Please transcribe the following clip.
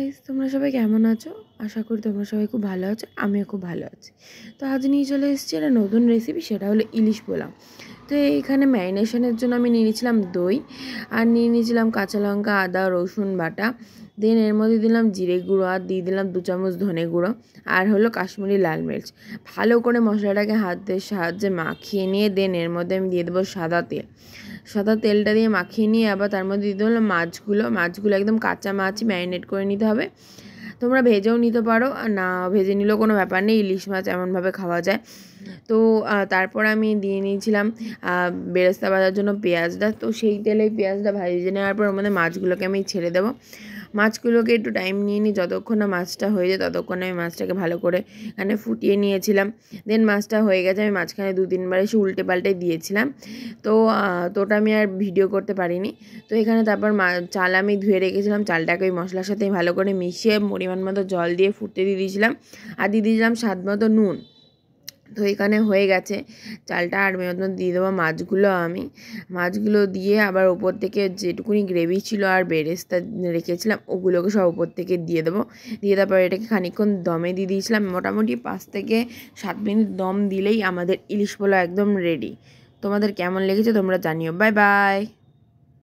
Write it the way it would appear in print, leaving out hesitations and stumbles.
Guys, তোমরা সবাই কেমন আছো? আশা করি তোমরা সবাই খুব ভালো আছো। আমিও খুব ভালো আছি। তো আজ নিয়ে চলে এসেছি একটা নতুন রেসিপি, সেটা হলো ইলিশ পোলাও। তো এইখানে ম্যারিনেশনের জন্য আমি নিয়ে নিয়েছিলাম দই, আর নিয়ে নিয়েছিলাম কাঁচা লঙ্কা, আদা, রসুন বাটা। দেন এর মধ্যে দিলাম জিরে গুঁড়ো, আর দিয়ে দিলাম 2 চামচ ধনে গুঁড়ো, আর হলো কাশ্মীরি লাল মির্চ। ভালো করে মশলাটাকে হাতের সাহায্যে মাখিয়ে নিয়ে দেন এর মধ্যে আমি দিয়ে দেবো সাদা তেল। সাদা তেলটা দিয়ে মাখিয়ে নিয়ে আবার তার মধ্যে দিতে হলো মাছগুলো একদম কাঁচা মাছ ম্যারিনেট করে নিতে হবে। তোমরা ভেজেও নিতে পারো, আর না ভেজে নিলেও কোনো ব্যাপার নেই, ইলিশ মাছ এমনভাবে খাওয়া যায়। তো তারপর আমি দিয়ে নিয়েছিলাম বেরেস্তা ভাজার জন্য পেঁয়াজটা। তো সেই তেলেই পেঁয়াজটা ভেজে নেওয়ার পর ওর মধ্যে মাছগুলোকে আমি ছেড়ে দেবো। মাছগুলোকে একটু টাইম নিয়ে নিই, যতক্ষণ না মাছটা হয়ে যায় ততক্ষণ আমি মাছটাকে ভালো করে এখানে ফুটিয়ে নিয়েছিলাম। দেন মাছটা হয়ে গেছে, আমি মাঝখানে 2-3 বার এসে উল্টে পাল্টে দিয়েছিলাম। তো ওটা আমি আর ভিডিও করতে পারিনি। তো এখানে তারপর চাল আমি ধুয়ে রেখেছিলাম, চালটাকে ওই মশলার সাথে ভালো করে মিশিয়ে পরিমাণ মতো জল দিয়ে ফুটতে দিয়ে দিয়েছিলাম, আর দিয়ে দিয়েছিলাম স্বাদ মতো নুন। তো এখানে হয়ে গেছে চালটা, আর মতন দিয়ে দেবো মাছগুলো দিয়ে আবার ওপর থেকে যেটুকুনি গ্রেভি ছিল আর বেরেস্তা রেখেছিলাম ওগুলোকে সব ওপর থেকে দিয়ে দেবো। দিয়ে তারপর এটাকে খানিকক্ষণ দমে দিয়ে দিয়েছিলাম। মোটামুটি 5 থেকে 7 মিনিট দম দিলেই আমাদের ইলিশ পোলাও একদম রেডি। তোমাদের কেমন লেগেছে তোমরা জানিও। Bye bye.